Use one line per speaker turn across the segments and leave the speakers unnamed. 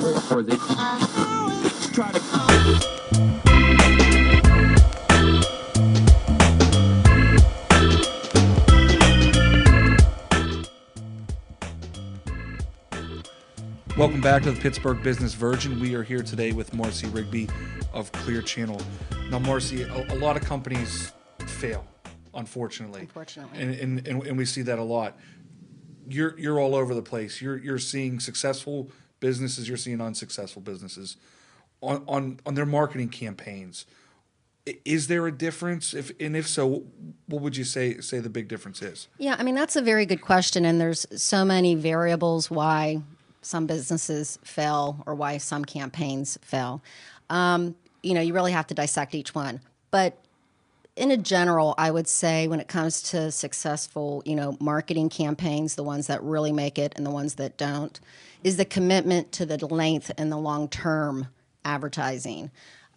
or they try to.
Welcome back to the Pittsburgh Business Virgin. We are here today with Marcy Rigby of Clear Channel. Now, Marcy, a lot of companies fail, unfortunately. And we see that a lot. You're all over the place. You're seeing successful businesses. You're seeing unsuccessful businesses on their marketing campaigns. Is there a difference? If so, what would you say the big difference is?
Yeah, I mean, that's a very good question, and there's so many variables why some businesses fail or why some campaigns fail. You really have to dissect each one. But in a general, I would say when it comes to successful, marketing campaigns, the ones that really make it and the ones that don't, is the commitment to the length and the long-term advertising.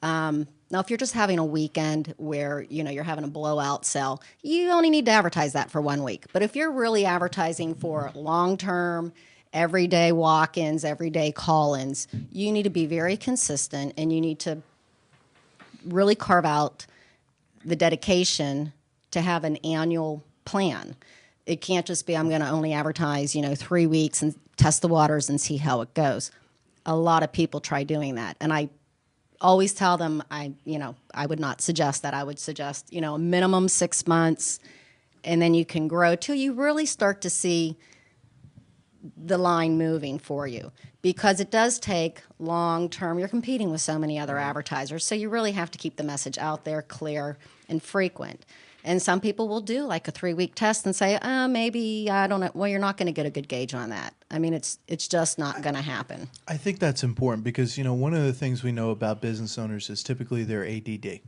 Now, if you're just having a weekend where, you're having a blowout sale, you only need to advertise that for 1 week. But if you're really advertising for long-term, everyday walk-ins, everyday call-ins, you need to be very consistent, and you need to really carve out the dedication to have an annual plan. It can't just be, I'm going to only advertise, 3 weeks and test the waters and see how it goes. A lot of people try doing that. And I always tell them, I would not suggest that. I would suggest, a minimum 6 months, and then you can grow till you really start to see the line moving for you, because it does take long term. You're competing with so many other advertisers, so you really have to keep the message out there, clear and frequent. And some people will do like a 3-week test and say, maybe, I don't know. Well, you're not going to get a good gauge on that. I mean, it's just not going to happen.
I think that's important because, one of the things we know about business owners is typically they're ADD.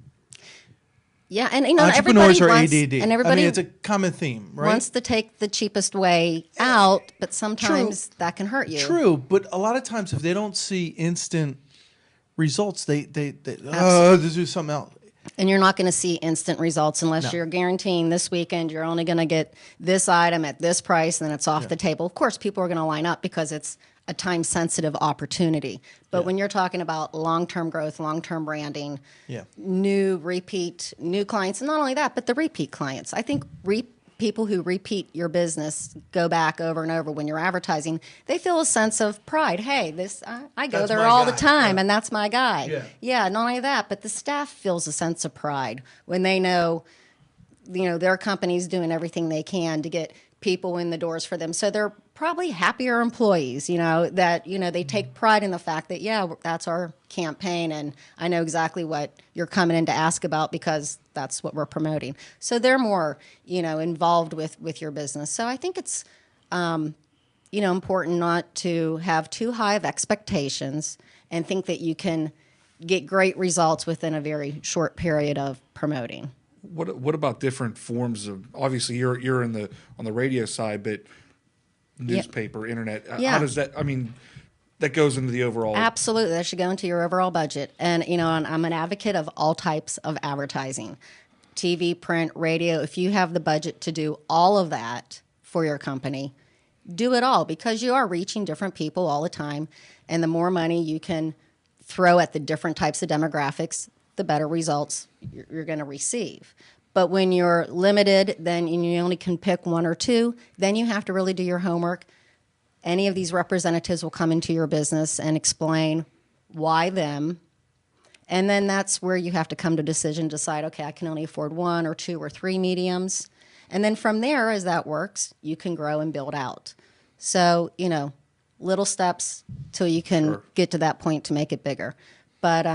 Yeah, and
entrepreneurs
everybody
are
wants,
ADD.
and everybody
it's a common theme, right?
Wants to take the cheapest way out, but sometimes that can hurt you.
True, but a lot of times if they don't see instant results, they do something else.
And you're not going to see instant results unless you're guaranteeing this weekend you're only going to get this item at this price, and then it's off the table. Of course, people are going to line up because it's a time-sensitive opportunity. But when you're talking about long-term growth, long-term branding, new clients, and not only that, but the repeat clients. I think people who repeat your business, go back over and over when you're advertising, they feel a sense of pride. Hey, I go there all the time, and that's my guy. Yeah, not only that, but the staff feels a sense of pride when they know, their company's doing everything they can to get people in the doors for them. So they're probably happier employees, that, they take pride in the fact that, that's our campaign, and I know exactly what you're coming in to ask about because that's what we're promoting. So they're more, involved with your business. So I think it's, important not to have too high of expectations and think that you can get great results within a very short period of promoting.
What about different forms of? Obviously, you're on the radio side, but newspaper, internet. How does that? I mean, that goes into the overall.
Absolutely, that should go into your overall budget. And and I'm an advocate of all types of advertising, TV, print, radio. If you have the budget to do all of that for your company, do it all, because you are reaching different people all the time, and the more money you can throw at the different types of demographics, the better results you're going to receive. But when you're limited, then you only can pick one or two, then you have to really do your homework. Any of these representatives will come into your business and explain why them. And then that's where you have to come to a decision, decide, okay, I can only afford 1 or 2 or 3 mediums. And then from there, as that works, you can grow and build out. So, little steps till you can get to that point to make it bigger. But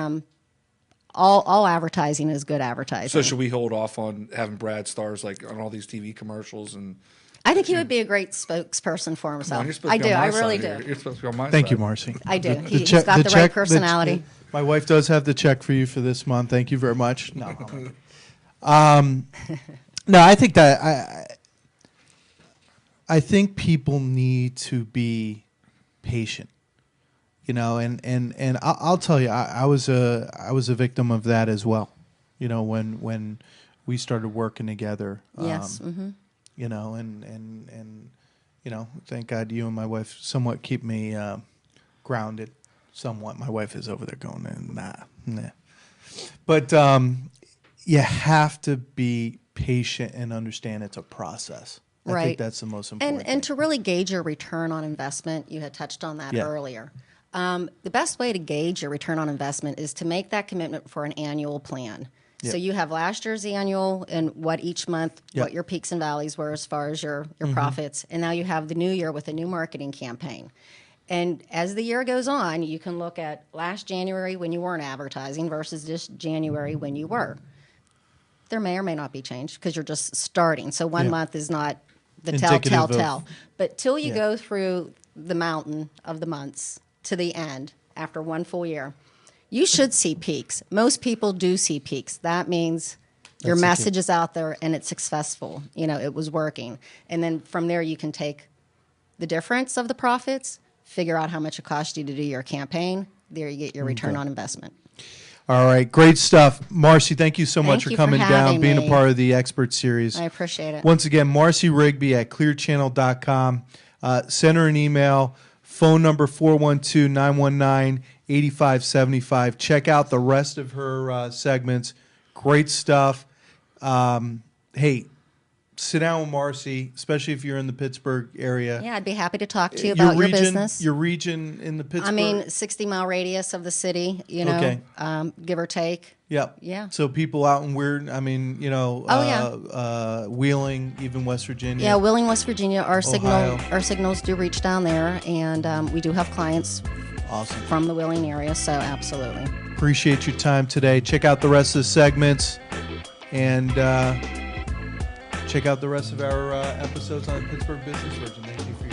all advertising is good advertising.
So should we hold off on having Brad stars like on all these TV commercials? And
I think he would be a great spokesperson for himself.
I do. I
really do.
You're supposed to be on my side.
Thank you, Marcy.
I do. He's got the right personality.
My wife does have the check for you for this month. Thank you very much. No, no, I think that I think people need to be patient. And I'll tell you, I was a victim of that as well. When we started working together.
Yes.
And thank God you and my wife somewhat keep me grounded. somewhat. My wife is over there going, nah. But you have to be patient and understand it's a process. I
Right.
think that's the most important
And
thing.
to really gauge your return on investment, you had touched on that
Yeah.
earlier. The best way to gauge your return on investment is to make that commitment for an annual plan.
Yeah.
So you have last year's annual and what each month,
Yeah.
what your peaks and valleys were as far as your profits. And now you have the new year with a new marketing campaign. And as the year goes on, you can look at last January when you weren't advertising versus this January when you were. There may or may not be change because you're just starting. So one
Yeah.
month is not the
Indicative
tell.
of-
But till you
Yeah.
go through the mountain of the months to the end after one full year, you should see peaks. Most people do see peaks. That means your
That's the key.
message is out there and it's successful. You know, it was working. And then from there, you can take the difference of the profits, figure out how much it cost you to do your campaign. There you get your return on investment.
All right, great stuff. Marcy, thank you so much
Thank
for
you for
coming down,
having
being a
me.
part of the expert series.
I appreciate it.
Once again, Marcy Rigby at clearchannel.com. Send her an email, phone number 412-919-8575. Check out the rest of her segments. Great stuff. Hey, sit down with Marcy, especially if you're in the Pittsburgh area.
Yeah, I'd be happy to talk to you about your business.
Your region in the Pittsburgh.
I mean, 60-mile radius of the city, you know,
Okay.
Give or take.
Yep.
Yeah.
So people out in weird, I mean, you know,
Oh, yeah.
Wheeling, even West Virginia.
Yeah, Wheeling, West Virginia,
Ohio.
our signals do reach down there, and we do have clients
Awesome.
from the Wheeling area, so absolutely.
Appreciate your time today. Check out the rest of the segments and check out the rest of our episodes on Pittsburgh Business Virgin. Thank you for your